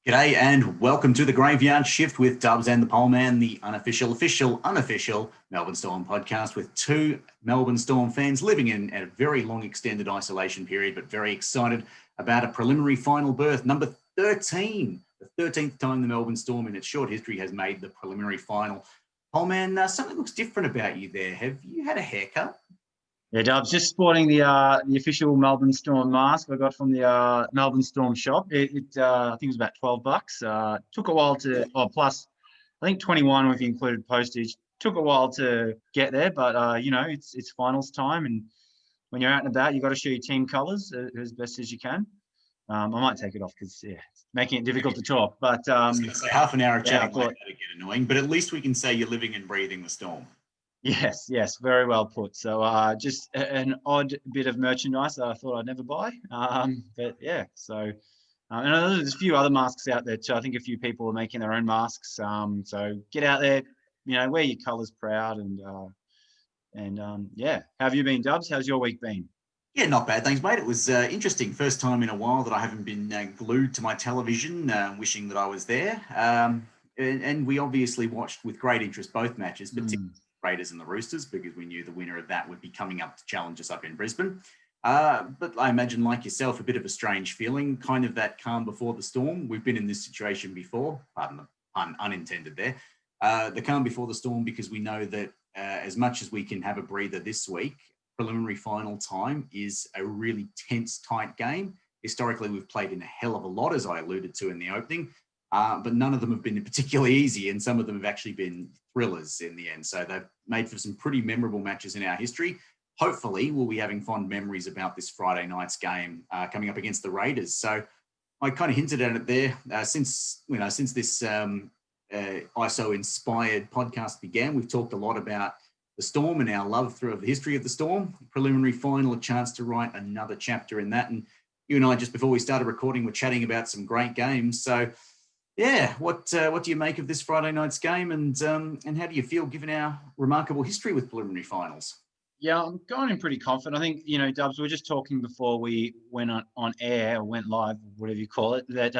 G'day and welcome to the Graveyard Shift with Dubs and the Poleman, the unofficial Melbourne Storm podcast with two Melbourne Storm fans living in a very long extended isolation period, but very excited about a preliminary final berth, number 13, the 13th time the Melbourne Storm in its short history has made the preliminary final. Poleman, something looks different about you there. Have you had a haircut? Yeah, Dubs, just sporting the official Melbourne Storm mask I got from the Melbourne Storm shop. I think it was about $12. Took a while plus I think 21 if you included postage. Took a while to get there, but it's finals time, and when you're out and about, you got to show your team colours as best as you can. I might take it off because it's making it difficult to talk. But half an hour of chatting yeah, like that get annoying, but at least we can say you're living and breathing the Storm. Yes, very well put. So just an odd bit of merchandise that I thought I'd never buy. But yeah, so and there's a few other masks out there too. I think a few people are making their own masks. So get out there, wear your colours proud, and yeah. How have you been, Dubs? How's your week been? Yeah, not bad. Thanks, mate. It was interesting. First time in a while that I haven't been glued to my television, wishing that I was there. And we obviously watched with great interest both matches, particularly Raiders and the Roosters, because we knew the winner of that would be coming up to challenge us up in Brisbane. But I imagine, like yourself, a bit of a strange feeling, kind of that calm before the storm. We've been in this situation before, pardon the pun unintended there. The calm before the storm, because we know that as much as we can have a breather this week, preliminary final time is a really tense, tight game. Historically, we've played in a hell of a lot, as I alluded to in the opening. But none of them have been particularly easy, and some of them have actually been thrillers in the end. So they've made for some pretty memorable matches in our history. Hopefully, we'll be having fond memories about this Friday night's game coming up against the Raiders. So I kind of hinted at it there. Since this ISO-inspired podcast began, we've talked a lot about the Storm and our love through the history of the Storm. Preliminary final, a chance to write another chapter in that. And you and I, just before we started recording, were chatting about some great games. So yeah, what do you make of this Friday night's game, and how do you feel given our remarkable history with preliminary finals? Yeah, I'm going in pretty confident. I think, Dubs, we were just talking before we went on air or went live, whatever you call it, that,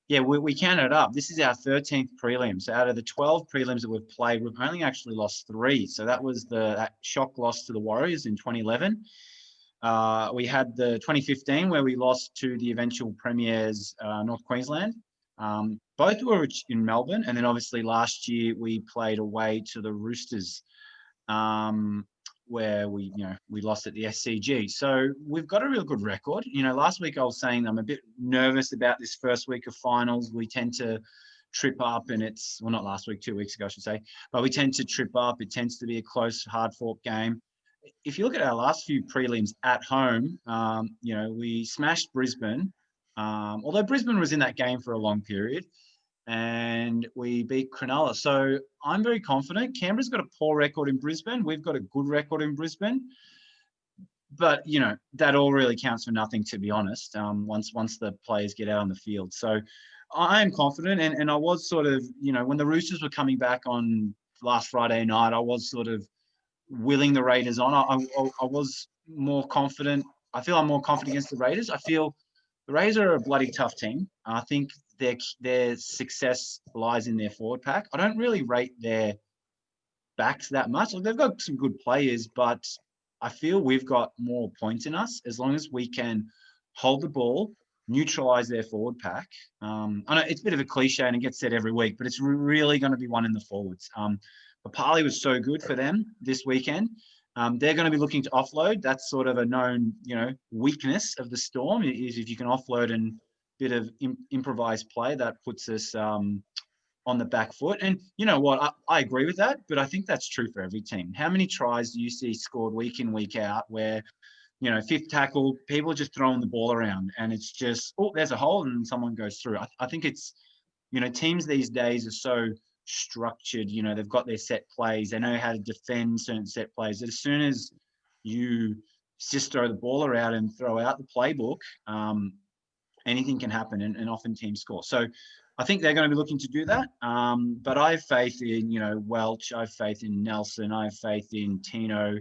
we counted it up. This is our 13th prelim. So out of the 12 prelims that we've played, we've only actually lost 3. So that was that shock loss to the Warriors in 2011. We had the 2015 where we lost to the eventual premiers, North Queensland. Both were in Melbourne, and then obviously last year we played away to the Roosters, where we lost at the SCG. So we've got a real good record. Last week I was saying I'm a bit nervous about this first week of finals. We tend to trip up, and not last week, 2 weeks ago I should say, but we tend to trip up. It tends to be a close, hard-fought game. If you look at our last few prelims at home, we smashed Brisbane. Although Brisbane was in that game for a long period, and we beat Cronulla. So I'm very confident. Canberra's got a poor record in Brisbane. We've got a good record in Brisbane. But, that all really counts for nothing, to be honest, once the players get out on the field. So I am confident, and I was sort of, when the Roosters were coming back on last Friday night, I was sort of willing the Raiders on. I was more confident. I feel I'm more confident against the Raiders. I feel the Raiders are a bloody tough team. I think their success lies in their forward pack. I don't really rate their backs that much. They've got some good players, but I feel we've got more points in us as long as we can hold the ball, neutralise their forward pack. I know it's a bit of a cliche and it gets said every week, but it's really going to be one in the forwards. Papali was so good for them this weekend. They're going to be looking to offload. That's sort of a known, weakness of the Storm is if you can offload and bit of improvised play that puts us on the back foot. And you know what? I agree with that, but I think that's true for every team. How many tries do you see scored week in, week out where, fifth tackle, people just throwing the ball around and it's just, there's a hole and someone goes through. I think it's, teams these days are so structured, they've got their set plays. They know how to defend certain set plays. That as soon as you just throw the ball around and throw out the playbook, anything can happen, and often teams score. So I think they're going to be looking to do that. But I have faith in, Welch. I have faith in Nelson. I have faith in Tino.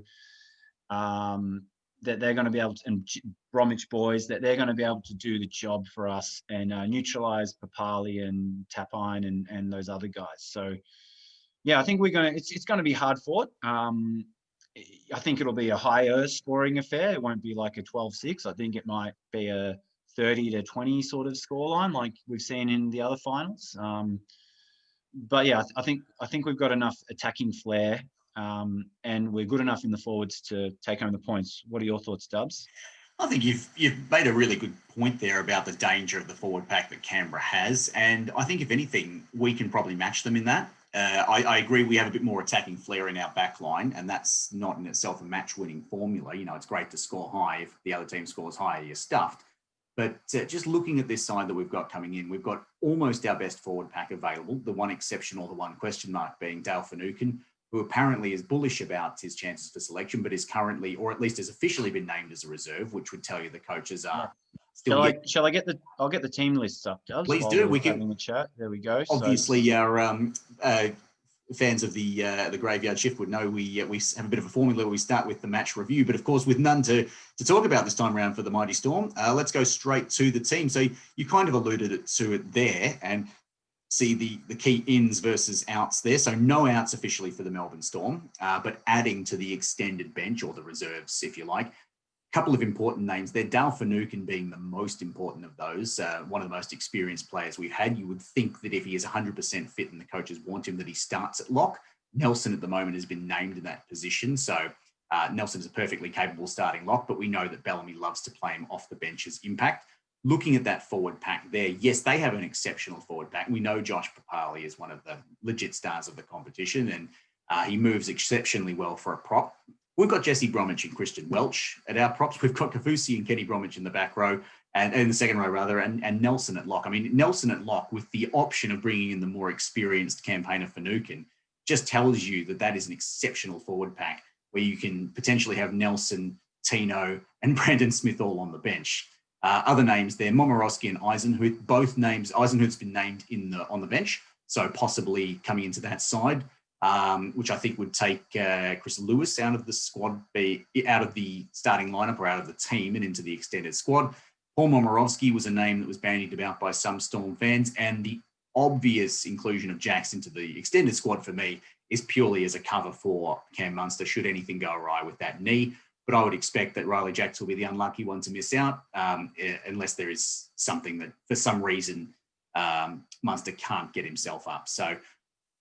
that they're going to be able to, and Bromwich boys, that they're going to be able to do the job for us and neutralise Papali and Tapine and those other guys. So, yeah, I think it's going to be hard fought. I think it'll be a higher scoring affair. It won't be like a 12-6. I think it might be a 30-20 sort of scoreline like we've seen in the other finals. But yeah, I think we've got enough attacking flair, and we're good enough in the forwards to take home the points. What are your thoughts, Dubs? I think you've made a really good point there about the danger of the forward pack that Canberra has, and I think if anything, we can probably match them in that. I agree we have a bit more attacking flair in our back line, and that's not in itself a match-winning formula. You know, it's great to score high. If the other team scores higher, you're stuffed. But just looking at this side that we've got coming in, we've got almost our best forward pack available. The one exception or the one question mark being Dale Finucane, who apparently is bullish about his chances for selection, but is currently, or at least has officially been named as a reserve, which would tell you the coaches are still. Shall I get the? I'll get the team lists up, Dubs. Please do. We can having the chat. There we go. Obviously, so, our fans of the Graveyard Shift would know we have a bit of a formula where we start with the match review, but of course with none to talk about this time around for the Mighty Storm, let's go straight to the team. So you kind of alluded to it there, and see the key ins versus outs there. So no outs officially for the Melbourne Storm, but adding to the extended bench or the reserves, if you like. Couple of important names there, Dale Finucane being the most important of those, one of the most experienced players we've had. You would think that if he is 100% fit and the coaches want him, that he starts at lock. Nelson at the moment has been named in that position. So Nelson is a perfectly capable starting lock, but we know that Bellamy loves to play him off the bench's impact. Looking at that forward pack there, yes, they have an exceptional forward pack. We know Josh Papali is one of the legit stars of the competition, and he moves exceptionally well for a prop. We've got Jesse Bromwich and Christian Welch at our props. We've got Kafusi and Kenny Bromwich in the back row, and in the second row rather, and Nelson at lock. I mean, Nelson at lock with the option of bringing in the more experienced campaigner Finucane just tells you that that is an exceptional forward pack where you can potentially have Nelson, Tino, and Brandon Smith all on the bench. Other names there, Momorowski and Eisenhuth, both names. Eisenhuth's been named on the bench, so possibly coming into that side. Which I think would take Chris Lewis out of the squad, out of the starting lineup or out of the team and into the extended squad. Paul Momorowski was a name that was bandied about by some Storm fans, and the obvious inclusion of Jacks into the extended squad for me is purely as a cover for Cam Munster should anything go awry with that knee. But I would expect that Riley Jacks will be the unlucky one to miss out unless there is something that for some reason Munster can't get himself up. So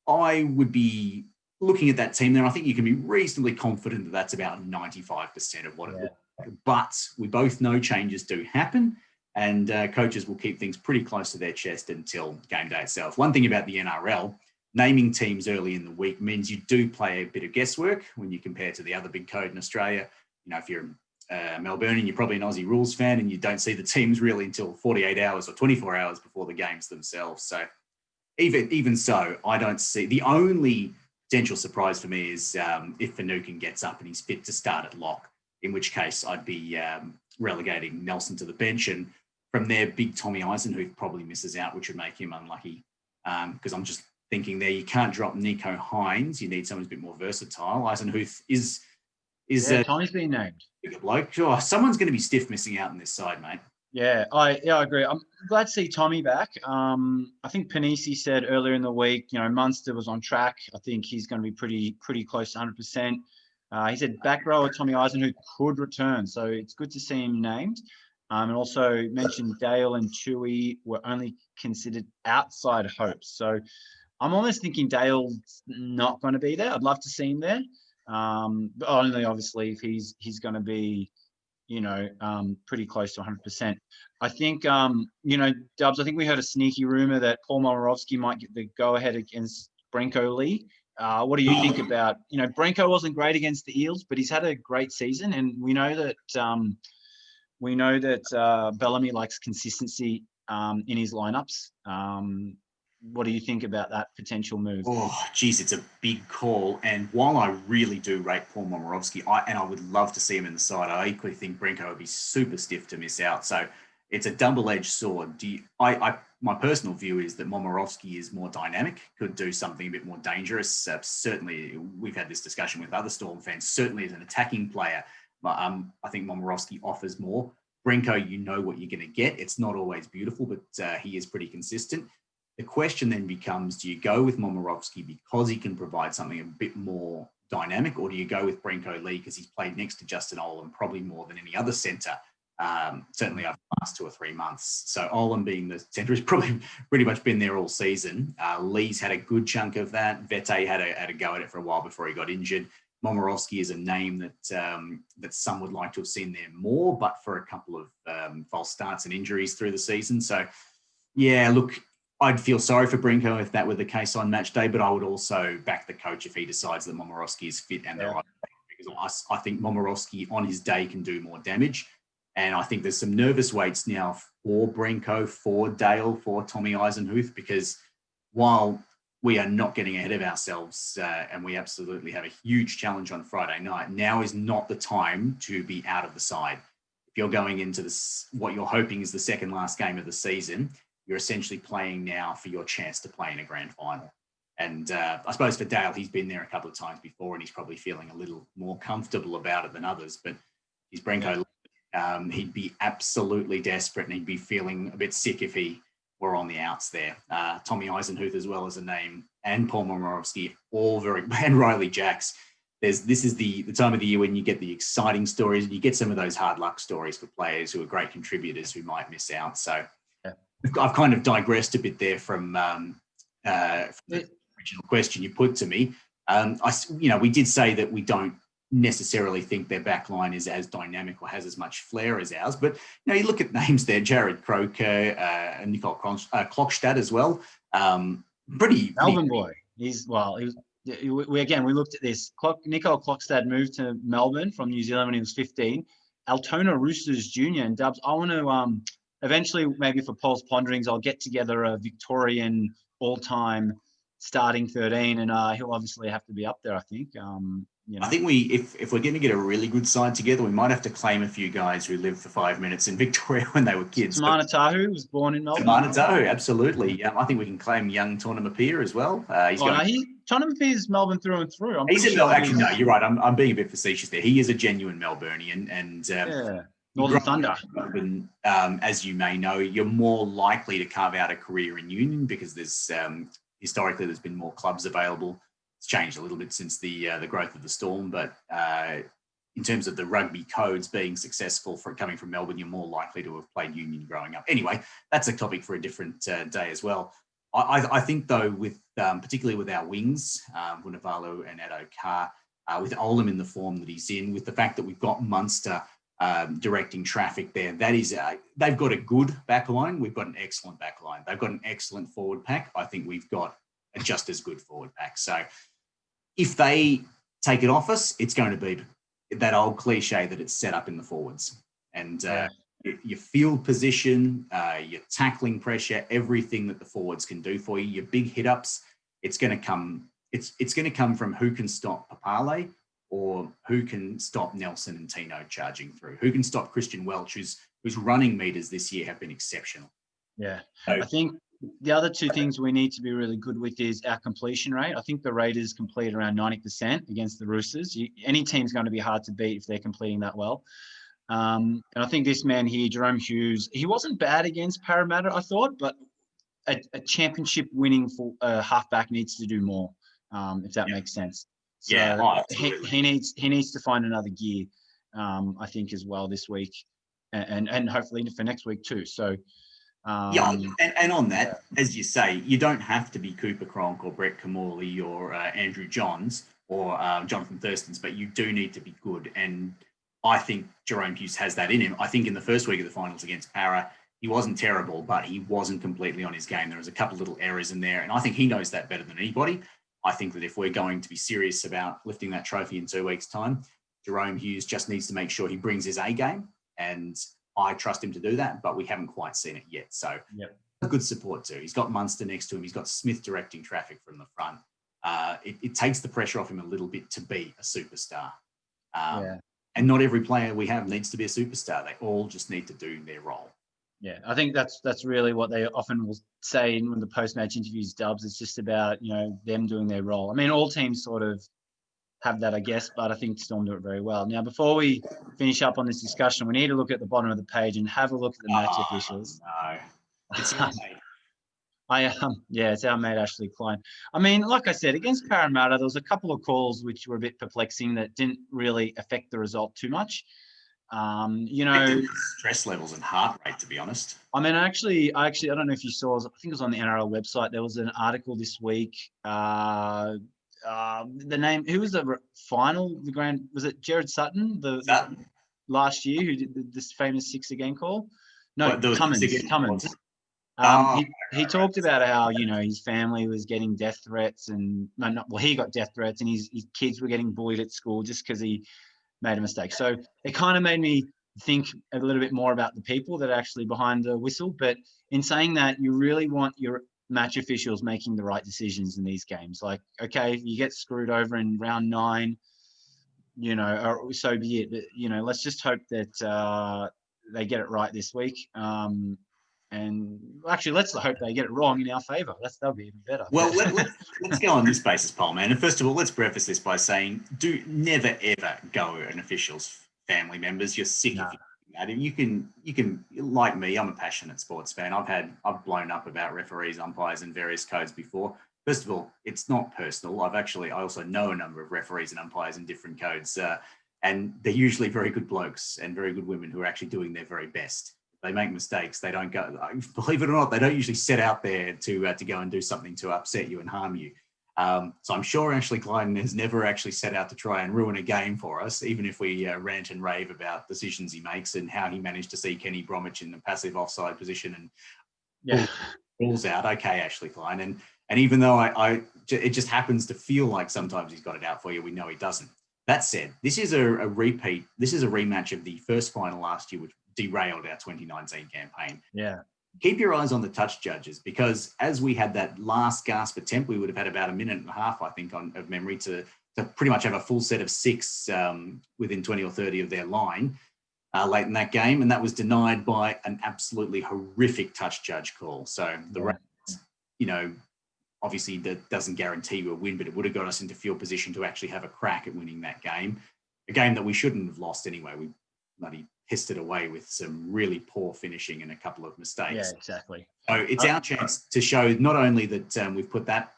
I would be looking at that team there. I think you can be reasonably confident that that's about 95% of what it looks like. But we both know changes do happen, and coaches will keep things pretty close to their chest until game day itself. One thing about the NRL, naming teams early in the week means you do play a bit of guesswork when you compare to the other big code in Australia. You know, if you're Melbourne, you're probably an Aussie rules fan, and you don't see the teams really until 48 hours or 24 hours before the games themselves. So even so, I don't see the only potential surprise for me is if Finucane gets up and he's fit to start at lock, in which case I'd be relegating Nelson to the bench. And from there, big Tommy Eisenhuth probably misses out, which would make him unlucky. Because I'm just thinking there, you can't drop Nico Hines. You need someone who's a bit more versatile. Eisenhuth is Tommy's been named. Bigger bloke. Oh, someone's going to be stiff missing out on this side, mate. Yeah, I agree. I'm glad to see Tommy back. I think Panisi said earlier in the week, Munster was on track. I think he's going to be pretty close to 100%. He said back rower Tommy Eisenhuth could return, so it's good to see him named. And also mentioned Dale and Chewy were only considered outside hopes. So I'm almost thinking Dale's not going to be there. I'd love to see him there, but only obviously if he's going to be pretty close to 100%. I think, Dubs, I think we heard a sneaky rumor that Paul Momorowski might get the go-ahead against Brenko Lee. What do you think about, Brenko wasn't great against the Eels, but he's had a great season. And we know that Bellamy likes consistency in his lineups. What do you think about that potential move? Oh, geez, it's a big call. And while I really do rate Paul Momorowski, I would love to see him in the side, I equally think Brenko would be super stiff to miss out. So it's a double-edged sword. My personal view is that Momorowski is more dynamic, could do something a bit more dangerous. Certainly, we've had this discussion with other Storm fans. Certainly, as an attacking player, I think Momorowski offers more. Brinko, you know what you're going to get. It's not always beautiful, but he is pretty consistent. The question then becomes, do you go with Momorowski because he can provide something a bit more dynamic, or do you go with Brinko Lee because he's played next to Justin Olam probably more than any other centre, certainly over the last 2 or 3 months. So Olam being the centre has probably pretty much been there all season. Lee's had a good chunk of that. Vete had a go at it for a while before he got injured. Momorowski is a name that some would like to have seen there more, but for a couple of false starts and injuries through the season. So, yeah, look, I'd feel sorry for Brinko if that were the case on match day, but I would also back the coach if he decides that Momorowski is fit and the right thing, because I think Momorowski on his day can do more damage. And I think there's some nervous weights now for Brinko, for Dale, for Tommy Eisenhuth, because while we are not getting ahead of ourselves and we absolutely have a huge challenge on Friday night, now is not the time to be out of the side. If you're going into this, what you're hoping is the second last game of the season, you're essentially playing now for your chance to play in a grand final. And I suppose for Dale, he's been there a couple of times before and he's probably feeling a little more comfortable about it than others. But he's Brinko. He'd be absolutely desperate and he'd be feeling a bit sick if he were on the outs there. Tommy Eisenhuth as well as a name, and Paul Momorowski, all very, and Riley Jacks. This is the time of the year when you get the exciting stories and you get some of those hard luck stories for players who are great contributors who might miss out. So I've kind of digressed a bit there from the original question you put to me. We did say that we don't necessarily think their back line is as dynamic or has as much flair as ours, but you look at names there: Jared Croker, and Nicole Klokstad as well. Melbourne boy. We looked at this. Nicole Klokstad moved to Melbourne from New Zealand when he was 15. Altona Roosters Jr. and Dubs. I want to eventually, maybe for Paul's Ponderings, I'll get together a Victorian all-time starting 13, and he'll obviously have to be up there, I think. I think if we're going to get a really good side together, we might have to claim a few guys who lived for 5 minutes in Victoria when they were kids. Tamana Tahu was born in Melbourne. Tamana Tahu, absolutely. I think we can claim young Tona Mapia as well. Tona Mapia is Melbourne through and through. Actually, no, you're right. I'm being a bit facetious there. He is a genuine Melburnian, and Northern Thunder. Melbourne, as you may know, you're more likely to carve out a career in Union because there's historically there's been more clubs available. It's changed a little bit since the growth of the Storm, but in terms of the rugby codes being successful for coming from Melbourne, you're more likely to have played Union growing up. Anyway, that's a topic for a different day as well. I think, though, with particularly with our wings, Vunivalu and Addo Carr, with Olam in the form that he's in, with the fact that we've got Munster directing traffic there, that is, they've got a good back line. We've got an excellent back line. They've got an excellent forward pack. I think we've got a just as good forward pack. So if they take it off us, it's going to be that old cliche that it's set up in the forwards. And your field position, your tackling pressure, everything that the forwards can do for you, your big hit-ups, it's going to come from who can stop Papale or who can stop Nelson and Tino charging through, who can stop Christian Welch, whose running meters this year have been exceptional. Yeah, so, I think the other two things we need to be really good with is our completion rate. I think the Raiders complete around 90% against the Roosters. Any team's going to be hard to beat if they're completing that well. And I think this man here, Jerome Hughes, he wasn't bad against Parramatta, I thought, but a championship winning halfback needs to do more, if that makes sense. So he needs to find another gear, I think, as well this week, and hopefully for next week too. So. And on that, as you say, you don't have to be Cooper Cronk or Brett Kamali or Andrew Johns or Jonathan Thurstons, but you do need to be good. And I think Jerome Hughes has that in him. I think in the first week of the finals against Para, he wasn't terrible, but he wasn't completely on his game. There was a couple of little errors in there, and I think he knows that better than anybody. I think that if we're going to be serious about lifting that trophy in 2 weeks' time, Jerome Hughes just needs to make sure he brings his A game, and I trust him to do that, but we haven't quite seen it yet. So a good support too. He's got Munster next to him. He's got Smith directing traffic from the front. It takes the pressure off him a little bit to be a superstar. And not every player we have needs to be a superstar. They all just need to do their role. Yeah, I think that's really what they often will say in the post-match interviews, Dubs. It's just about, them doing their role. I mean, all teams sort of have that, I guess, but I think Storm do it very well. Now, before we finish up on this discussion, we need to look at the bottom of the page and have a look at the match officials. No, it's your mate. It's our mate Ashley Klein. I mean, like I said, against Parramatta, there was a couple of calls which were a bit perplexing that didn't really affect the result too much. Stress levels and heart rate, to be honest. I mean, actually, I don't know if you saw. I think it was on the NRL website. There was an article this week. The name, who was the final? Was it Jared Sutton? Last year, who did this famous 6 again call? No, Cummins. He talked about how, his family was getting death threats he got death threats and his kids were getting bullied at school just because he made a mistake. So it kind of made me think a little bit more about the people that are actually behind the whistle. But in saying that, you really want your match officials making the right decisions in these games. Like, okay, if you get screwed over in round 9, or so be it. But, let's just hope that they get it right this week. And actually, let's hope they get it wrong in our favour. That'll be even better. Well, let's go on this basis, Paul, man. And first of all, let's preface this by saying, do never ever go an official's family members. You're sick of that. You can, like me, I'm a passionate sports fan. I've blown up about referees, umpires, and various codes before. First of all, it's not personal. I also know a number of referees and umpires in different codes, and they're usually very good blokes and very good women who are actually doing their very best. They make mistakes. They don't go, believe it or not, they don't usually set out there to go and do something to upset you and harm you. So I'm sure Ashley Klein has never actually set out to try and ruin a game for us, even if we rant and rave about decisions he makes and how he managed to see Kenny Bromwich in the passive offside position and rules out. Okay, Ashley Klein. And even though it just happens to feel like sometimes he's got it out for you, we know he doesn't. That said, this is a repeat. This is a rematch of the first final last year, which derailed our 2019 campaign. Yeah. Keep your eyes on the touch judges, because as we had that last gasp attempt, we would have had about a minute and a half, I think, of memory to pretty much have a full set of 6 within 20 or 30 of their line late in that game. And that was denied by an absolutely horrific touch judge call. So the Raiders, obviously that doesn't guarantee you a win, but it would have got us into field position to actually have a crack at winning that game. A game that we shouldn't have lost anyway. We bloody pissed it away with some really poor finishing and a couple of mistakes. Yeah, exactly. So it's our chance to show not only that we've put that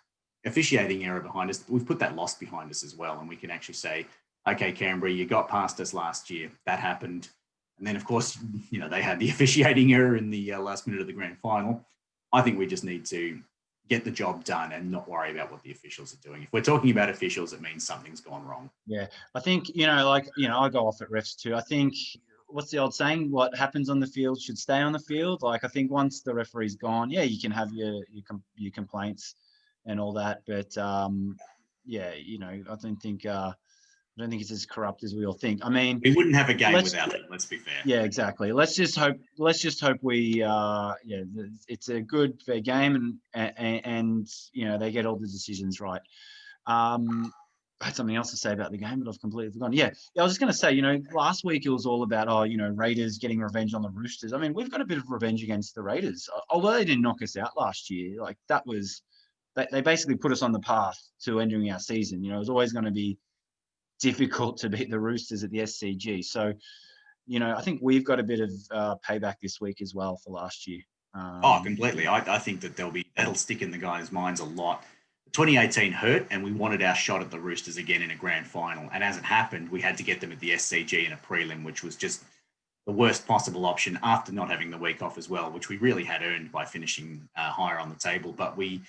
officiating error behind us, but we've put that loss behind us as well. And we can actually say, okay, Canberra, you got past us last year. That happened. And then, of course, they had the officiating error in the last minute of the grand final. I think we just need to get the job done and not worry about what the officials are doing. If we're talking about officials, it means something's gone wrong. Yeah. I think, I go off at refs too. I think, what's the old saying? What happens on the field should stay on the field. Like, I think once the referee's gone, you can have your complaints and all that. But I don't think it's as corrupt as we all think. I mean, we wouldn't have a game without it. Let's be fair. Yeah, exactly. Let's just hope we it's a good fair game and they get all the decisions right. I had something else to say about the game, but I've completely forgotten. Yeah, I was just going to say, last week it was all about, Raiders getting revenge on the Roosters. I mean, we've got a bit of revenge against the Raiders. Although they didn't knock us out last year, like that was, they basically put us on the path to ending our season. It was always going to be difficult to beat the Roosters at the SCG. So, I think we've got a bit of payback this week as well for last year. Completely. I think that that'll stick in the guys' minds a lot. 2018 hurt, and we wanted our shot at the Roosters again in a grand final. And as it happened, we had to get them at the SCG in a prelim, which was just the worst possible option after not having the week off as well, which we really had earned by finishing higher on the table. But we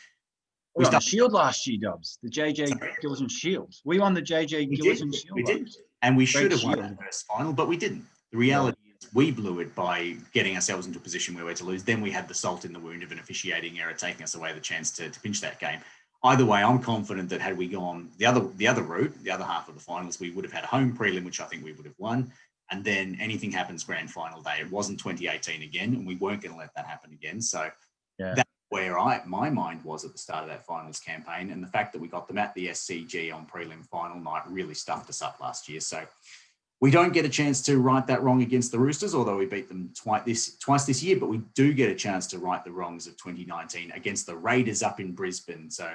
won the Shield last year, Dobbs. The JJ Gilligan Shield. We won the JJ Gilligan Shield. We did. And we should have won the first final, but we didn't. The reality is we blew it by getting ourselves into a position where we're to lose. Then we had the salt in the wound of an officiating error taking us away the chance to pinch that game. Either way, I'm confident that had we gone the other route, the other half of the finals, we would have had a home prelim, which I think we would have won. And then anything happens grand final day. It wasn't 2018 again, and we weren't going to let that happen again. So that's where my mind was at the start of that finals campaign. And the fact that we got them at the SCG on prelim final night really stuffed us up last year. So we don't get a chance to right that wrong against the Roosters, although we beat them twice this year, but we do get a chance to right the wrongs of 2019 against the Raiders up in Brisbane. So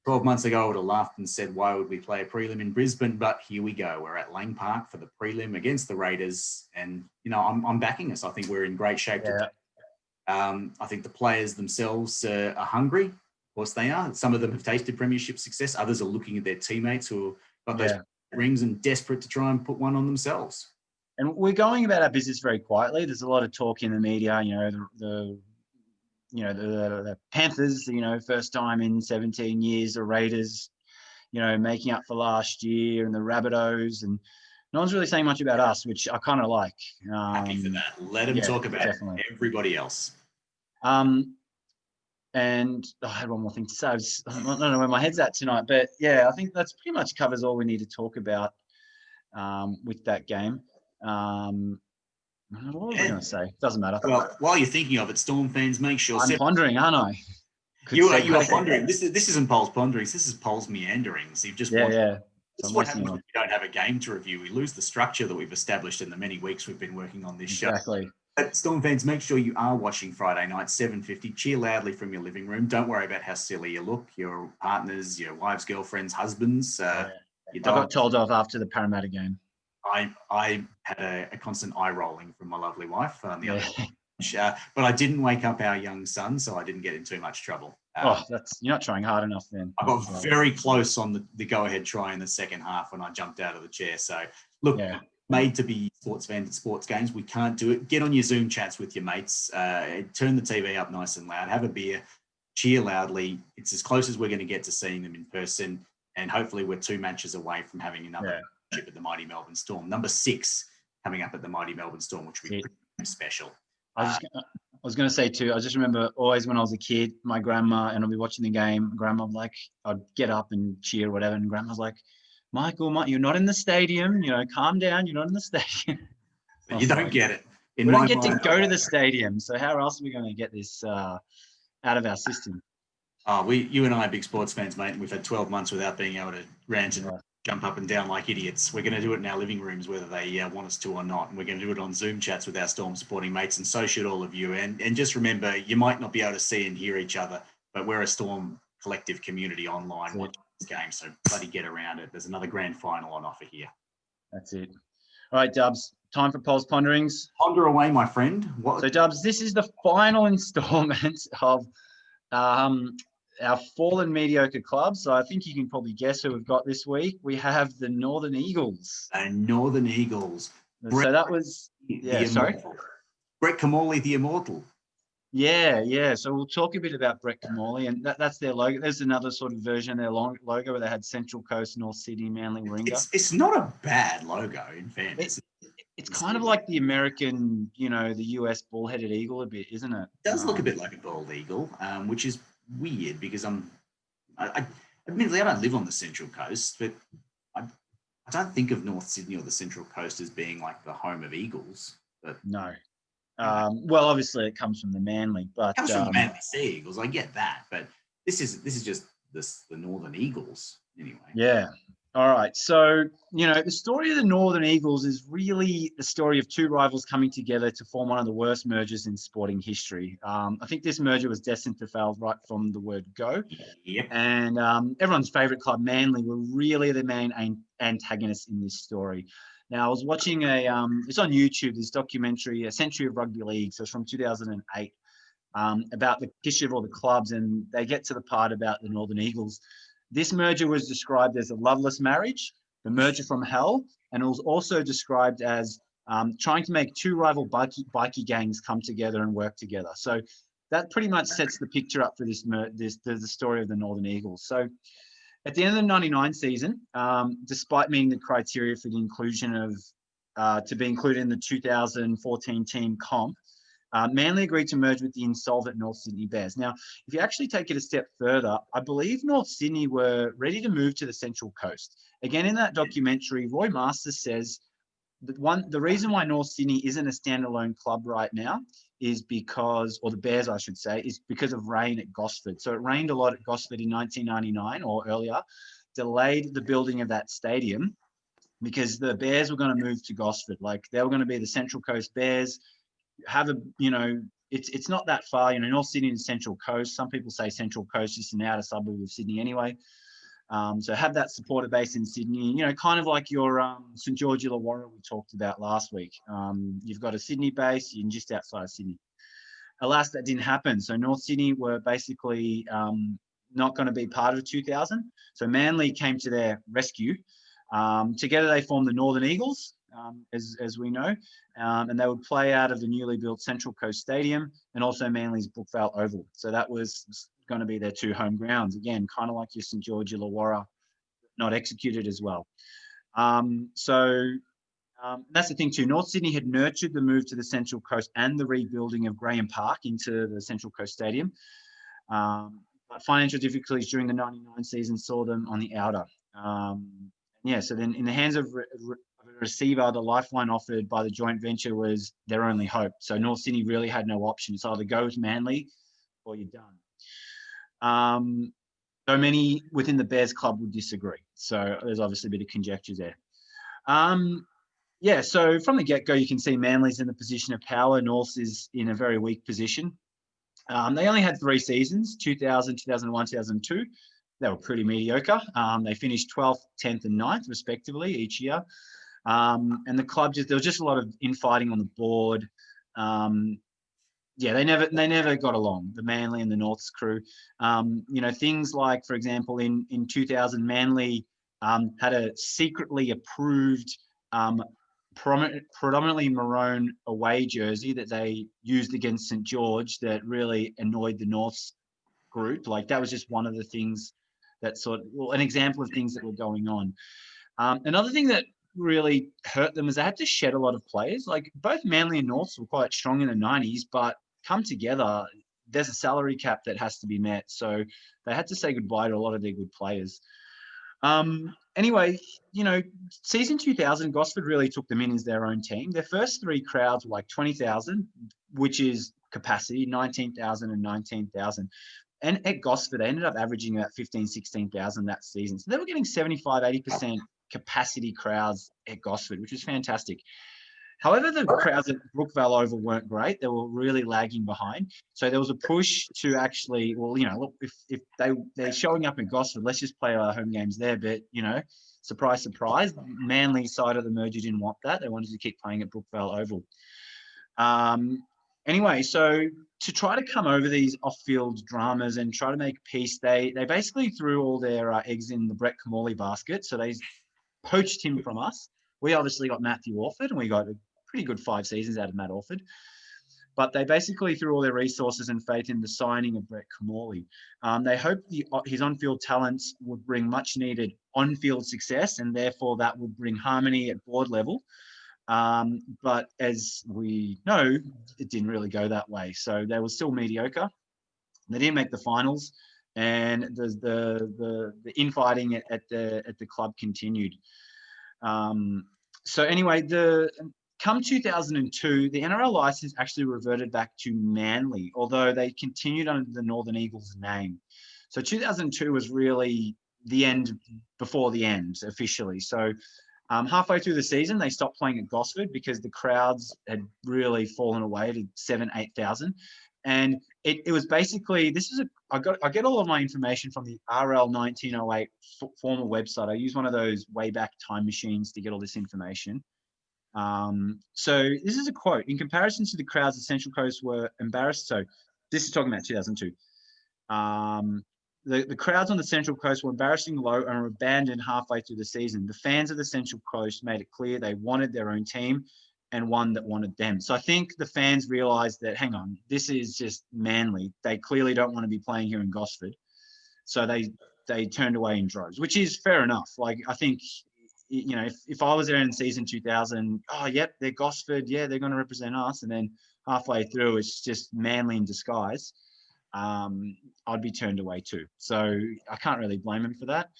12 months ago, I would have laughed and said, why would we play a prelim in Brisbane? But here we go. We're at Lang Park for the prelim against the Raiders. And, I'm backing us. I think we're in great shape today. I think the players themselves are hungry. Of course they are. Some of them have tasted premiership success. Others are looking at their teammates who have got those rings and desperate to try and put one on themselves. And we're going about our business very quietly. There's a lot of talk in the media, the Panthers, first time in 17 years, the Raiders, making up for last year, and the Rabbitohs, and no one's really saying much about us, which I kind of like. Happy for that. Let them talk about everybody else. And I had one more thing to say. I don't know where my head's at tonight, but I think that's pretty much covers all we need to talk about with that game. What was I going to say? Doesn't matter. Well, while you're thinking of it, Storm fans, make sure... I'm pondering, aren't I? You are pondering. This isn't Paul's ponderings. This is Paul's meanderings. You've just So this is what happens when we don't have a game to review. We lose the structure that we've established in the many weeks we've been working on this show. Exactly. But Storm fans, make sure you are watching Friday night, 7:50. Cheer loudly from your living room. Don't worry about how silly you look. Your partners, your wives, girlfriends, husbands. I got told off after the Parramatta game. I had a constant eye rolling from my lovely wife on the other but I didn't wake up our young son, so I didn't get in too much trouble. You're not trying hard enough then. I got very close on the go-ahead try in the second half when I jumped out of the chair. So, look, made to be sports fans at sports games. We can't do it. Get on your Zoom chats with your mates. Turn the TV up nice and loud. Have a beer. Cheer loudly. It's as close as we're going to get to seeing them in person. And hopefully we're 2 matches away from having another at the mighty Melbourne Storm. Number 6 coming up at the mighty Melbourne Storm, which will be pretty special. I was going to say too, I just remember always when I was a kid, my grandma, and I'd be watching the game, grandma would I'd get up and cheer or whatever, and grandma's like, Michael, you're not in the stadium, calm down, you're not in the stadium. You don't get it. We don't get to go to the stadium, so how else are we going to get this out of our system? You and I are big sports fans, mate, and we've had 12 months without being able to rant and jump up and down like idiots. We're going to do it in our living rooms, whether they want us to or not. And we're going to do it on Zoom chats with our Storm supporting mates, and so should all of you. And just remember, you might not be able to see and hear each other, but we're a Storm collective community online watching this game, so bloody get around it. There's another grand final on offer here. That's it. All right, Dubs, time for Paul's ponderings. Ponder away, my friend. So, Dubs, this is the final installment of our Fallen Mediocre Clubs. So I think you can probably guess who we've got this week. We have the Northern Eagles. Northern Eagles. So that was... Brett Kamali, the Immortal. Yeah. So we'll talk a bit about Brett Kamali, and that's their logo. There's another sort of version of their logo where they had Central Coast, North Sydney, Manly, Warringah. It's not a bad logo, in fairness. It's kind of like the American, the US bull-headed eagle a bit, isn't it? It does look a bit like a bald eagle, which is weird because admittedly I don't live on the Central Coast, but I don't think of North Sydney or the Central Coast as being like the home of eagles. But no. Well, obviously it comes from the Manly, but it comes from the Manly Sea Eagles. I get that, but this is just the Northern Eagles anyway. Yeah. All right. So, the story of the Northern Eagles is really the story of 2 rivals coming together to form one of the worst mergers in sporting history. I think this merger was destined to fail right from the word go. Yep. And everyone's favourite club, Manly, were really the main antagonists in this story. Now, I was watching it's on YouTube, this documentary, A Century of Rugby League. So it's from 2008, about the history of all the clubs. And they get to the part about the Northern Eagles. This merger was described as a loveless marriage, the merger from hell, and it was also described as trying to make 2 rival bikie gangs come together and work together. So that pretty much sets the picture up for the story of the Northern Eagles. So at the end of the 99 season, despite meeting the criteria for the inclusion of to be included in the 2014 team comp, Manly agreed to merge with the insolvent North Sydney Bears. Now, if you actually take it a step further, I believe North Sydney were ready to move to the Central Coast. Again, in that documentary, Roy Masters says that the reason why North Sydney isn't a standalone club right now is because, or the Bears, I should say, is because of rain at Gosford. So it rained a lot at Gosford in 1999 or earlier, delayed the building of that stadium because the Bears were going to move to Gosford. Like they were going to be the Central Coast Bears, have a it's not that far. You know, North Sydney and Central Coast. Some people say Central Coast is an outer suburb of Sydney anyway. So have that supporter base in Sydney, you know, kind of like your St George Illawarra we talked about last week. You've got a Sydney base, you're just outside of Sydney. Alas, that didn't happen. So North Sydney were basically not going to be part of 2000. So Manly came to their rescue. Together they formed the Northern Eagles, as we know, and they would play out of the newly built Central Coast Stadium and also Manly's Brookvale Oval. So that was going to be their two home grounds. Again, kind of like your St George Illawarra, not executed as well. That's the thing too. North Sydney had nurtured the move to the Central Coast and the rebuilding of Graham Park into the Central Coast Stadium. But financial difficulties during the 99 season saw them on the outer. So then in the hands of a receiver, the lifeline offered by the joint venture was their only hope. So North Sydney really had no option. It's either go with Manly or you're done. Though many within the Bears club would disagree. So there's obviously a bit of conjecture there. So from the get-go, you can see Manly's in the position of power. North is in a very weak position. They only had 3 seasons, 2000, 2001, 2002. They were pretty mediocre. They finished 12th, 10th and 9th, respectively, each year. And the club, there was just a lot of infighting on the board. They never got along, the Manly and the North's crew. Things like, for example, in 2000, Manly had a secretly approved predominantly maroon away jersey that they used against St George that really annoyed the North's group. Like, that was just one of the things that an example of things that were going on. Another thing that really hurt them is they had to shed a lot of players. Like, both Manly and Norths were quite strong in the 90s, but come together, there's a salary cap that has to be met. So they had to say goodbye to a lot of their good players. Season 2000, Gosford really took them in as their own team. Their first 3 crowds were like 20,000, which is capacity, 19,000 and 19,000. And at Gosford, they ended up averaging about 15, 16,000 that season. So they were getting 75, 80% capacity crowds at Gosford, which was fantastic. However, the crowds at Brookvale Oval weren't great. They were really lagging behind. So there was a push to actually, if they're showing up in Gosford, let's just play our home games there. But, surprise, surprise, Manly side of the merger didn't want that. They wanted to keep playing at Brookvale Oval. So to try to come over these off-field dramas and try to make peace, they basically threw all their eggs in the Brett Camorley basket. So they poached him from us. We obviously got Matthew Orford, and we got a pretty good 5 seasons out of Matt Orford. But they basically threw all their resources and faith in the signing of Brett Camorley. They hoped his on-field talents would bring much-needed on-field success, and therefore that would bring harmony at board level. But as we know, it didn't really go that way. So they were still mediocre. They didn't make the finals, and the infighting at the club continued. Come 2002, the NRL license actually reverted back to Manly, although they continued under the Northern Eagles name. So 2002 was really the end before the end, officially. So halfway through the season, they stopped playing at Gosford because the crowds had really fallen away to 7,000, 8,000. And it was basically, I get all of my information from the RL 1908 former website. I use one of those way back time machines to get all this information. So this is a quote. In comparison to the crowds, the Central Coast were embarrassed. So this is talking about 2002. The crowds on the Central Coast were embarrassingly low and were abandoned halfway through the season. The fans of the Central Coast made it clear they wanted their own team and one that wanted them. So I think the fans realised that, hang on, this is just Manly. They clearly don't want to be playing here in Gosford. So they turned away in droves, which is fair enough. Like, I think, if I was there in season 2000, they're Gosford. Yeah, they're going to represent us. And then halfway through, it's just Manly in disguise. I'd be turned away too. So I can't really blame him for that.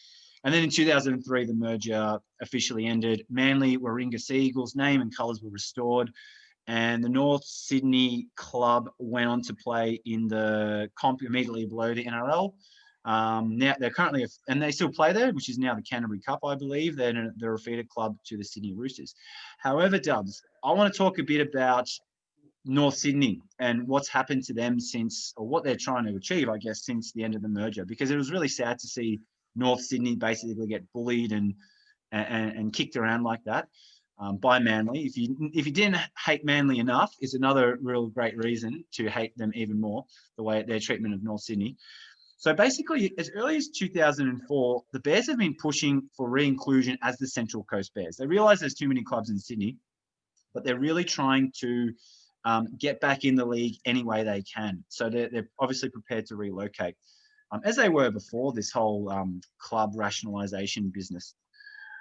And then in 2003, the merger officially ended. Manly Warringah Sea Eagles name and colours were restored. And the North Sydney club went on to play in the comp immediately below the NRL. Now they're currently, and they still play there, which is now the Canterbury Cup, I believe. They're a feeder club to the Sydney Roosters. However, Dubs, I want to talk a bit about North Sydney and what's happened to them since, or what they're trying to achieve, I guess, since the end of the merger, because it was really sad to see North Sydney basically get bullied and kicked around like that by Manly. If you didn't hate Manly enough, is another real great reason to hate them even more, the way their treatment of North Sydney. So basically, as early as 2004, the Bears have been pushing for re-inclusion as the Central Coast Bears. They realise there's too many clubs in Sydney, but they're really trying to get back in the league any way they can. So they're obviously prepared to relocate, as they were before this whole club rationalisation business.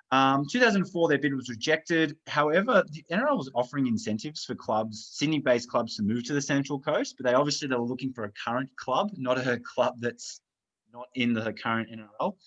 2004, their bid was rejected. However, the NRL was offering incentives for clubs, Sydney-based clubs, to move to the Central Coast, but they were looking for a current club, not a club that's not in the current NRL.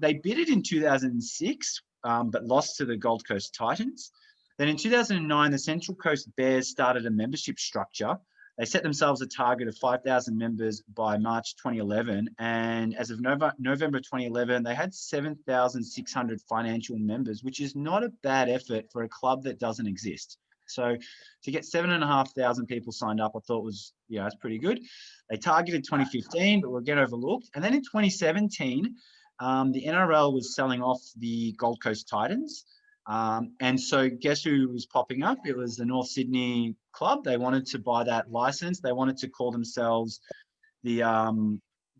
They bid it in 2006, but lost to the Gold Coast Titans. Then in 2009, the Central Coast Bears started a membership structure. They set themselves a target of 5,000 members by March 2011. And as of November 2011, they had 7,600 financial members, which is not a bad effort for a club that doesn't exist. So to get 7,500 people signed up, I thought was, that's pretty good. They targeted 2015, but were again overlooked. And then in 2017, the NRL was selling off the Gold Coast Titans. And so guess who was popping up? It was the North Sydney club. They wanted to buy that license. They wanted to call themselves the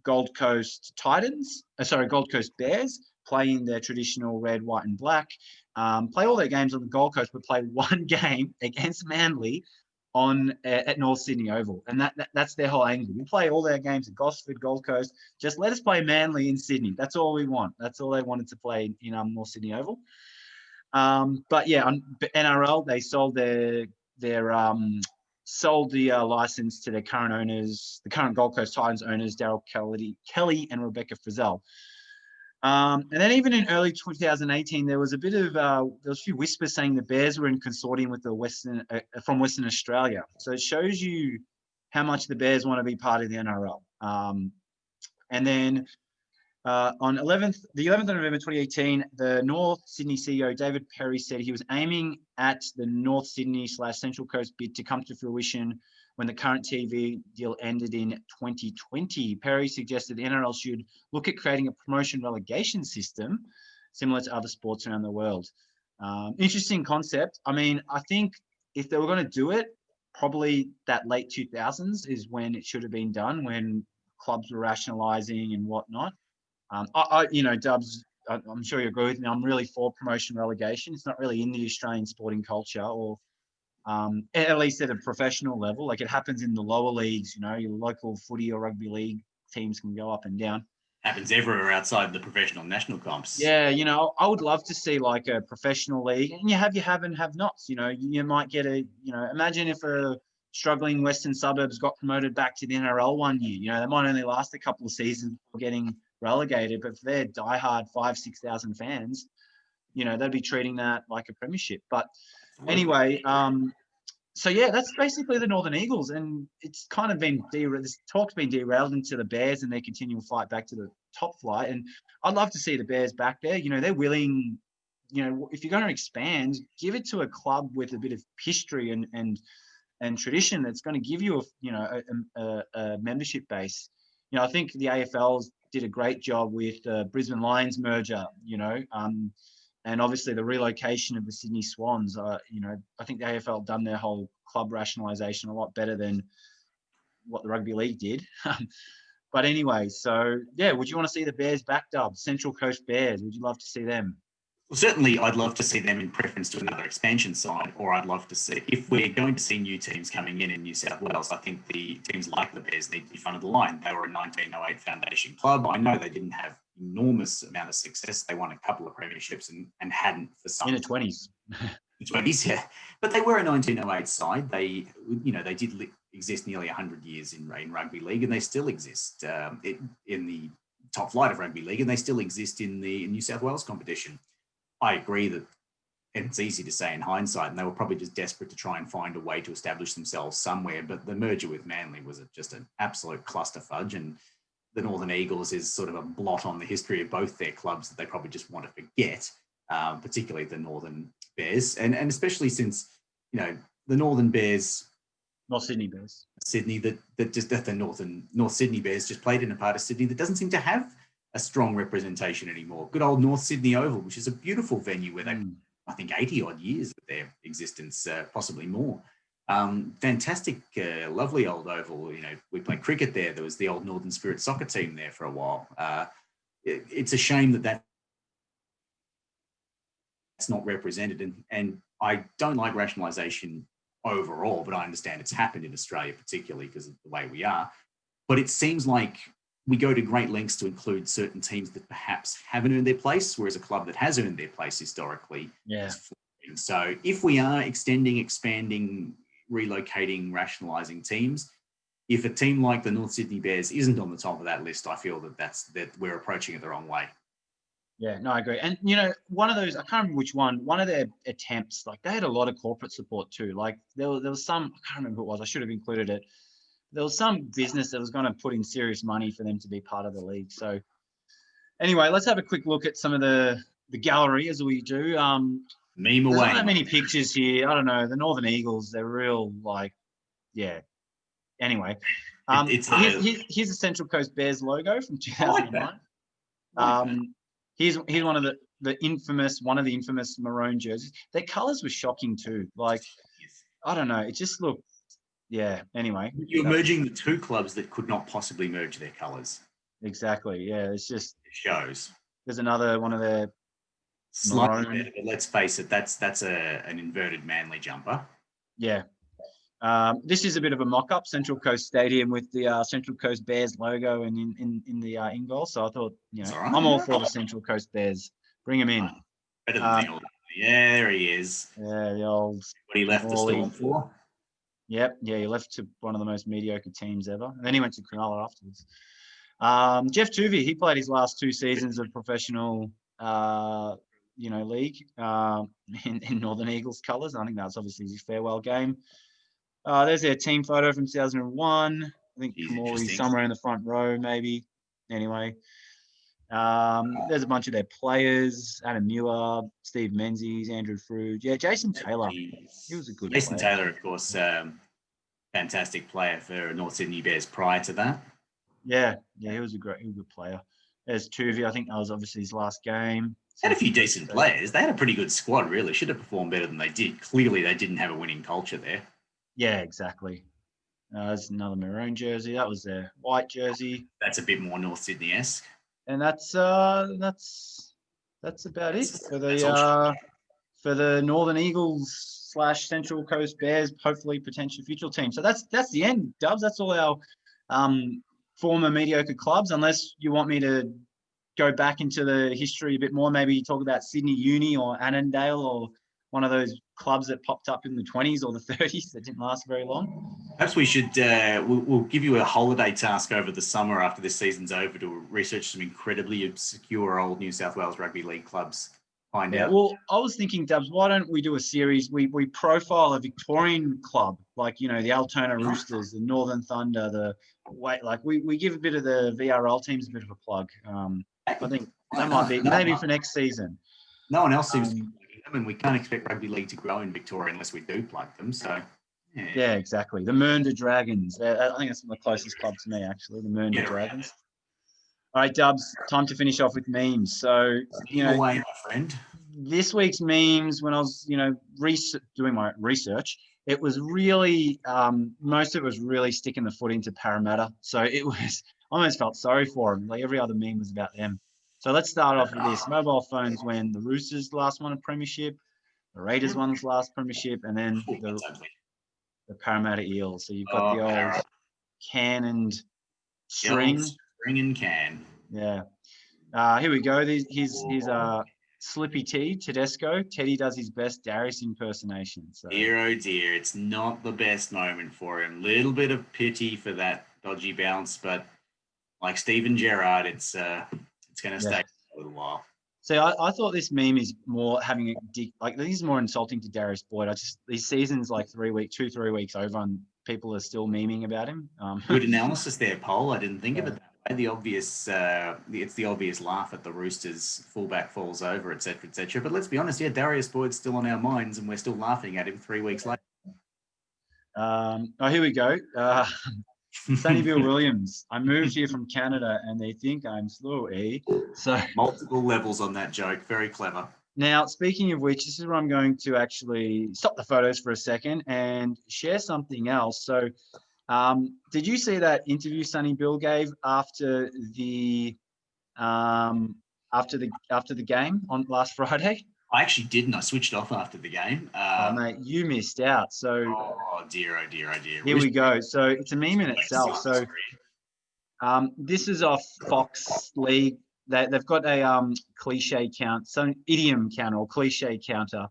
Gold Coast Gold Coast Bears, play in their traditional red, white and black, play all their games on the Gold Coast, but play one game against Manly at North Sydney Oval. And that's their whole angle. We play all their games at Gosford, Gold Coast. Just let us play Manly in Sydney. That's all we want. That's all they wanted to play in North Sydney Oval. But yeah, on NRL, they sold sold the license to their current owners, the current Gold Coast Titans owners, Daryl Kelly and Rebecca Frizzell. And then even in early 2018, there was a few whispers saying the Bears were in consortium with from Western Australia. So it shows you how much the Bears want to be part of the NRL. And then on the 11th of November 2018, the North Sydney CEO, David Perry, said he was aiming at the North Sydney / Central Coast bid to come to fruition when the current TV deal ended in 2020. Perry suggested the NRL should look at creating a promotion relegation system similar to other sports around the world. Interesting concept. I mean, I think if they were going to do it, probably that late 2000s is when it should have been done, when clubs were rationalising and whatnot. Dubs, I'm sure you agree with me. I'm really for promotion relegation. It's not really in the Australian sporting culture, or at least at a professional level. Like, it happens in the lower leagues. Your local footy or rugby league teams can go up and down. Happens everywhere outside the professional national comps. Yeah, I would love to see like a professional league, and you have and have-nots. You might get imagine if a struggling Western suburbs got promoted back to the NRL one year. They might only last a couple of seasons before getting relegated, but for their diehard 5,000-6,000 fans, they'd be treating that like a premiership. But anyway, so yeah, that's basically the Northern Eagles, and it's kind of been this talk's been derailed into the Bears and their continual fight back to the top flight. And I'd love to see the Bears back there. They're willing. If you're going to expand, give it to a club with a bit of history and tradition that's going to give you a membership base. I think the AFL's did a great job with the Brisbane Lions merger, and obviously the relocation of the Sydney Swans. I think the AFL done their whole club rationalisation a lot better than what the rugby league did. But anyway, so yeah, would you want to see the Bears backed up? Central Coast Bears, would you love to see them? Well, certainly I'd love to see them in preference to another expansion side, or I'd love to see, if we're going to see new teams coming in New South Wales, I think the teams like the Bears need to be front of the line. They were a 1908 foundation club. I know they didn't have enormous amount of success. They won a couple of premierships and hadn't for some in the 20s. 20s, yeah. But they were a 1908 side. They did exist nearly 100 years in rugby league, and they still exist in the top flight of rugby league, and they still exist in the New South Wales competition. I agree that, and it's easy to say in hindsight, and they were probably just desperate to try and find a way to establish themselves somewhere. But the merger with Manly was just an absolute clusterfudge, and the Northern Eagles is sort of a blot on the history of both their clubs that they probably just want to forget, particularly the Northern Bears. And especially since, the Northern Bears, North Sydney Bears. Sydney, that the North Sydney Bears just played in a part of Sydney that doesn't seem to have a strong representation anymore. Good old North Sydney Oval, which is a beautiful venue where they, I think, 80 odd years of their existence, possibly more. Fantastic, lovely old oval. You know, we played cricket there. There was the old Northern Spirit soccer team there for a while. It's a shame that that's not represented. And I don't like rationalisation overall, but I understand it's happened in Australia, particularly because of the way we are. But it seems like we go to great lengths to include certain teams that perhaps haven't earned their place, whereas a club that has earned their place historically is flourishing. So if we are extending, expanding, relocating, rationalising teams, if a team like the North Sydney Bears isn't on the top of that list, I feel that we're approaching it the wrong way. Yeah, no, I agree. And, you know, one of those, I can't remember which one of their attempts, like they had a lot of corporate support too. Like there was some, I can't remember who it was, I should have included it. There was some business that was going to put in serious money for them to be part of the league. So anyway, let's have a quick look at some of the gallery as we do. Meme there's away. not that many pictures here. I don't know. The Northern Eagles, they're real, like, yeah. Anyway, here's the Central Coast Bears logo from 2009. Here's one of the infamous maroon jerseys. Their colours were shocking too. Like, I don't know. It just looked, yeah. Anyway, you're merging the two clubs that could not possibly merge their colours. Exactly. Yeah, it shows. There's another one of their slightly better, but let's face it, that's an inverted Manly jumper. Yeah. This is a bit of a mock-up, Central Coast Stadium with the Central Coast Bears logo and in the in goal. So I thought, you know, right. I'm all for the Central Coast Bears. Bring him in. Better than Neil. Yeah, there he is. Yeah, the old. What he left the Storm for. Yep. Yeah, he left to one of the most mediocre teams ever. And then he went to Cronulla afterwards. Jeff Tuvey, he played his last 2 seasons of professional, league in Northern Eagles colours. I think that's obviously his farewell game. There's their team photo from 2001. I think Morley's somewhere in the front row, maybe. Anyway, there's a bunch of their players: Adam Muir, Steve Menzies, Andrew Frood. Yeah, Jason Taylor. He was a good Jason player. Taylor, of course, fantastic player for North Sydney Bears prior to that. Yeah, he was a good player. There's Tuvey. I think that was obviously his last game. Had a few decent players. They had a pretty good squad, really. Should have performed better than they did. Clearly, they didn't have a winning culture there. Yeah, exactly. There's another maroon jersey. That was their white jersey. That's a bit more North Sydney-esque. And that's about it for the Northern Eagles / Central Coast Bears, hopefully potential future team. So that's the end, Dubs. That's all our former mediocre clubs. Unless you want me to go back into the history a bit more, maybe talk about Sydney Uni or Annandale or one of those clubs that popped up in the 20s or the 30s that didn't last very long. Perhaps we should, we'll give you a holiday task over the summer after this season's over to research some incredibly obscure old New South Wales Rugby League clubs. Find out. Well, I was thinking, Dubs, why don't we do a series? We profile a Victorian club, like, you know, the Altona Roosters, the Northern Thunder, we give a bit of the VRL teams a bit of a plug. I think that might be maybe for next season. No one else seems to be plugging them, and we can't expect rugby league to grow in Victoria unless we do plug them. So, yeah, exactly. The Mernda Dragons. I think that's the closest club to me, actually. The Mernda Dragons. All right, Dubs. Time to finish off with memes. So, away, my friend. This week's memes. When I was, doing my research, it was really most of it was really sticking the foot into Parramatta. So it was. I almost felt sorry for them. Like every other meme was about them. So let's start off with this. Mobile phones when the Roosters last won a premiership, the Raiders won his last premiership, and then the Parramatta Eels. So you've got the old can and string. String and can. Yeah. Here we go. Here's Slippy T, Tedesco. Teddy does his best Darius impersonation. So. Dear, oh dear, it's not the best moment for him. Little bit of pity for that dodgy bounce, but like Steven Gerrard, it's going to stay for a little while. So I thought this meme is more having this is more insulting to Darius Boyd. These seasons like 3 weeks over, and people are still memeing about him. Good analysis there, Paul. I didn't think of it that way. The obvious, it's the obvious laugh at the Roosters fullback falls over, etc., etc. But let's be honest, Darius Boyd's still on our minds, and we're still laughing at him 3 weeks later. Here we go. Sonny Bill Williams. I moved here from Canada and they think I'm slow, eh? So multiple levels on that joke. Very clever. now, speaking of which, this is where I'm going to actually stop the photos for a second and share something else. So did you see that interview Sonny Bill gave after the game on last Friday? I actually didn't. I switched off after the game. Oh, mate, you missed out. So oh dear, oh dear, oh dear. Here we go. So it's a meme in itself. So this is off Fox League. They've got a cliche count, some idiom counter or cliche counter.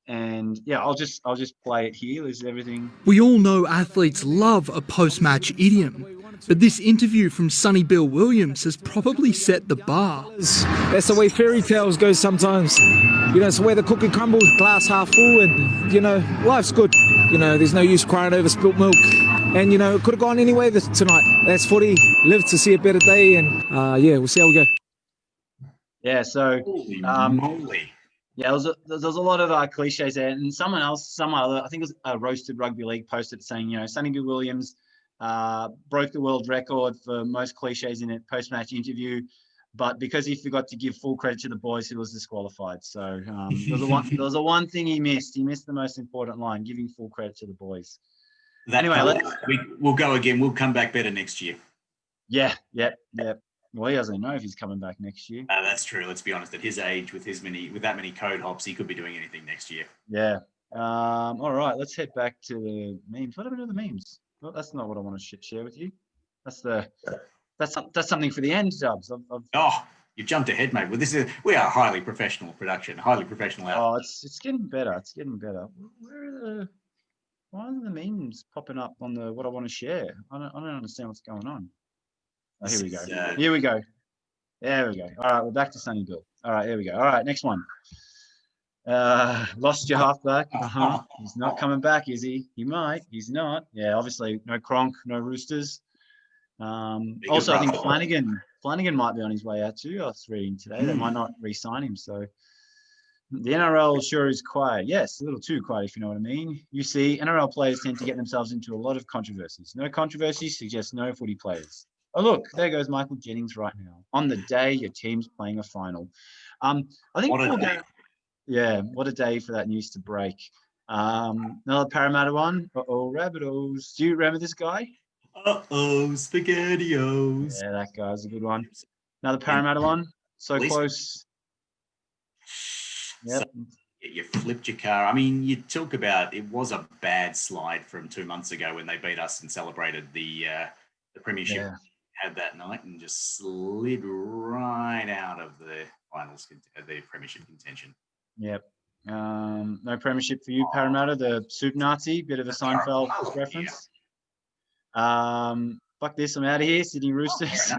And yeah, I'll just play it here. Is everything? We all know athletes love a post-match idiom, but this interview from Sonny Bill Williams has probably set the bar. That's the way fairy tales go sometimes. You know, it's the way the cookie crumbles, glass half full, and, you know, life's good. You know, there's no use crying over spilt milk. And, you know, it could have gone any way tonight. That's footy. Live to see a better day, and, yeah, we'll see how we go. Yeah, so... Holy moly. Yeah, there's a lot of cliches there, and some other, I think it was a Roasted Rugby League posted saying, you know, Sonny Bill Williams broke the world record for most cliches in a post-match interview, but because he forgot to give full credit to the boys, he was disqualified. So there was a one thing he missed. He missed the most important line, giving full credit to the boys. Anyway, we'll go again. We'll come back better next year. Yeah. Well, he doesn't know if he's coming back next year. That's true. Let's be honest. At his age, with that many code hops, he could be doing anything next year. Yeah. All right. Let's head back to the memes. What happened to the memes? Well, that's not what I want to share with you. That's something for the end, Dubs. Oh, you jumped ahead, mate. Well, we are highly professional production, highly professional. Oh, it's getting better. It's getting better. Why are the memes popping up on the what I want to share? I don't understand what's going on. Oh, here we go. Here we go. There we go. All right, we're back to Sonny Bill. All right, here we go. All right, next one. Lost your halfback. He's not coming back, is he? He might. He's not. Yeah, obviously no Cronk, no Roosters. Also, I think Flanagan might be on his way out too. I was reading today. They might not re-sign him. So the NRL sure is quiet. Yes, a little too quiet, if you know what I mean. You see, NRL players tend to get themselves into a lot of controversies. No controversies suggests no footy players. Oh, look, there goes Michael Jennings right now. On the day your team's playing a final. I think what a day for that news to break. Another Parramatta one. Rabbitohs. Do you remember this guy? SpaghettiOs. Yeah, that guy's a good one. Another Parramatta one. So close. Yep. So you flipped your car. I mean, you talk about it was a bad slide from 2 months ago when they beat us and celebrated the premiership. Yeah. Had that night and just slid right out of the finals, the premiership contention. Yep. No premiership for you, Parramatta, the Soup Nazi, bit of a Seinfeld reference. Yeah. Fuck this, I'm out of here. Sydney Roosters.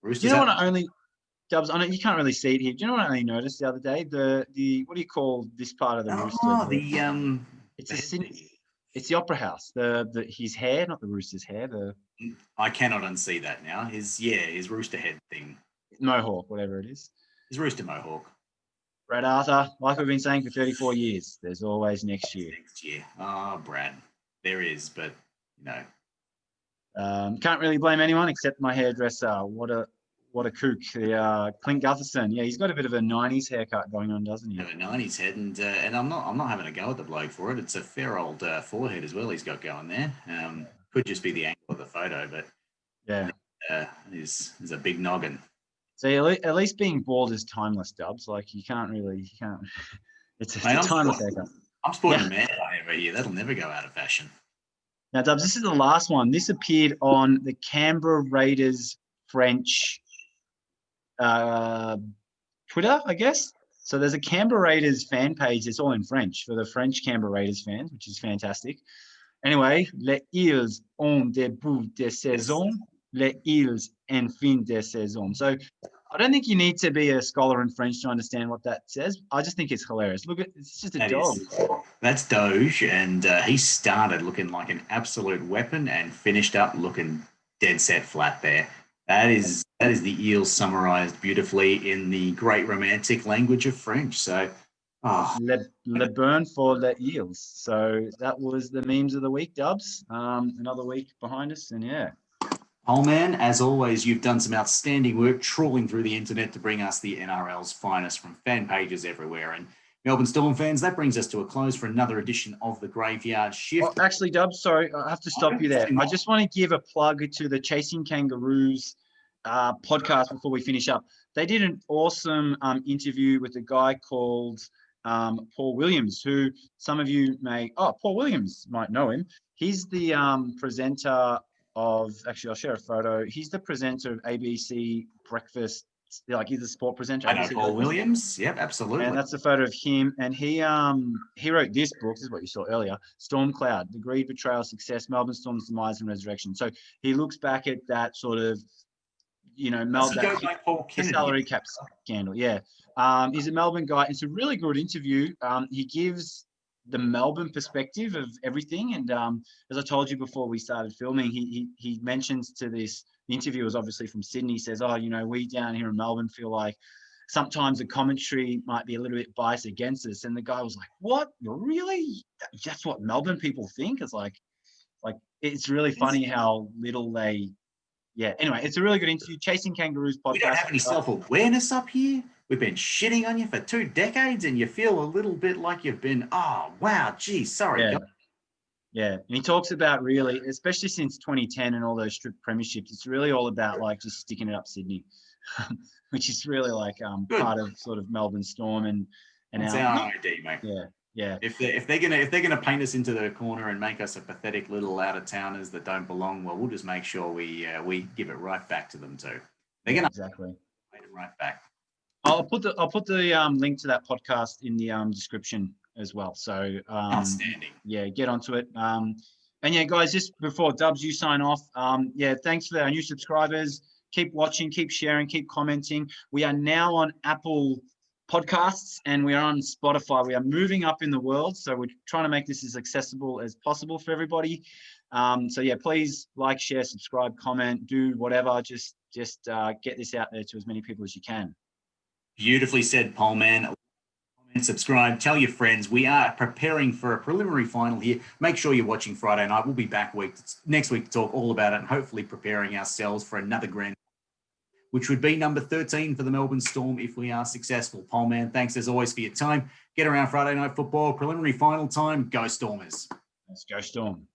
Roosters. You know what I only, Dubs, I know you can't really see it here. Do you know what I only noticed the other day? The what do you call this part of the Rooster? Oh, it's the Opera House. His hair, not the Rooster's hair. I cannot unsee that now. His rooster head thing. Mohawk, whatever it is. His rooster mohawk. Brad Arthur, like we've been saying for 34 years, there's always next year. Next year. Oh, Brad. There is, but no. Can't really blame anyone except my hairdresser. What a kook. Clint Gutherson. Yeah, he's got a bit of a 90s haircut going on, doesn't he? A 90s head, and I'm not having a go at the bloke for it. It's a fair old forehead as well he's got going there. Could just be the angle of the photo, but yeah, is a big noggin. So at least being bald is timeless, Dubs. Like you can't. It's a timeless haircut. I'm sporting a man over here. That'll never go out of fashion. Now, Dubs, this is the last one. This appeared on the Canberra Raiders French Twitter, I guess. So there's a Canberra Raiders fan page. It's all in French for the French Canberra Raiders fans, which is fantastic. Anyway, les Îles ont début de saison, les Îles en fin de saison. So I don't think you need to be a scholar in French to understand what that says. I just think it's hilarious. Look, it's just a dog. That's Doge, and he started looking like an absolute weapon and finished up looking dead set flat there. That is the Eels summarized beautifully in the great romantic language of French. So Oh, Le Burn for Le Eels. So that was the memes of the week, Dubs. Another week behind us, and yeah. Pole Man, as always, you've done some outstanding work trawling through the internet to bring us the NRL's finest from fan pages everywhere. And Melbourne Storm fans, that brings us to a close for another edition of the Graveyard Shift. Oh, actually, Dubs, sorry, I have to stop you there. I just want to give a plug to the Chasing Kangaroos podcast before we finish up. They did an awesome interview with a guy called Paul Williams, who some of you Paul Williams might know him. He's the presenter of, actually, I'll share a photo. He's the presenter of ABC Breakfast. Like, he's the sport presenter. I know Paul Williams. Yep, absolutely. And that's the photo of him. And he wrote this book. This is what you saw earlier. Stormcloud: The Greed, Betrayal, Success, Melbourne Storm's Demise and Resurrection. So he looks back at that sort of, the salary cap scandal. Yeah. He's a Melbourne guy. It's a really good interview. He gives the Melbourne perspective of everything. And as I told you before we started filming, he mentions to this, the interviewer was obviously from Sydney, says, we down here in Melbourne feel like sometimes the commentary might be a little bit biased against us. And the guy was like, what? Really? That's what Melbourne people think? It's like it's really funny how little they, anyway, it's a really good interview. Chasing Kangaroos podcast. We don't have any self-awareness up here. We've been shitting on you for 2 decades and you feel a little bit like you've been, sorry. Yeah, and he talks about really, especially since 2010 and all those strict premierships, it's really all about like just sticking it up Sydney, which is really like part of sort of Melbourne Storm and it's our ID, mate. Yeah. If they're gonna paint us into the corner and make us a pathetic little out of towners that don't belong, well, we'll just make sure we give it right back to them too. They're gonna exactly paint it right back. I'll put the link to that podcast in the description as well. So outstanding. Yeah, get onto it. And yeah, guys, just before Dubs, you sign off. Thanks for our new subscribers. Keep watching, keep sharing, keep commenting. We are now on Apple Podcasts and we are on Spotify. We are moving up in the world, so we're trying to make this as accessible as possible for everybody. Please like, share, subscribe, comment, do whatever. Just get this out there to as many people as you can. Beautifully said, Pole Man. Comment, subscribe, tell your friends. We are preparing for a preliminary final here. Make sure you're watching Friday night. We'll be back next week to talk all about it and hopefully preparing ourselves for another grand, which would be number 13 for the Melbourne Storm if we are successful. Pole Man, thanks as always for your time. Get around Friday night football, preliminary final time. Go Stormers. Let's go Storm.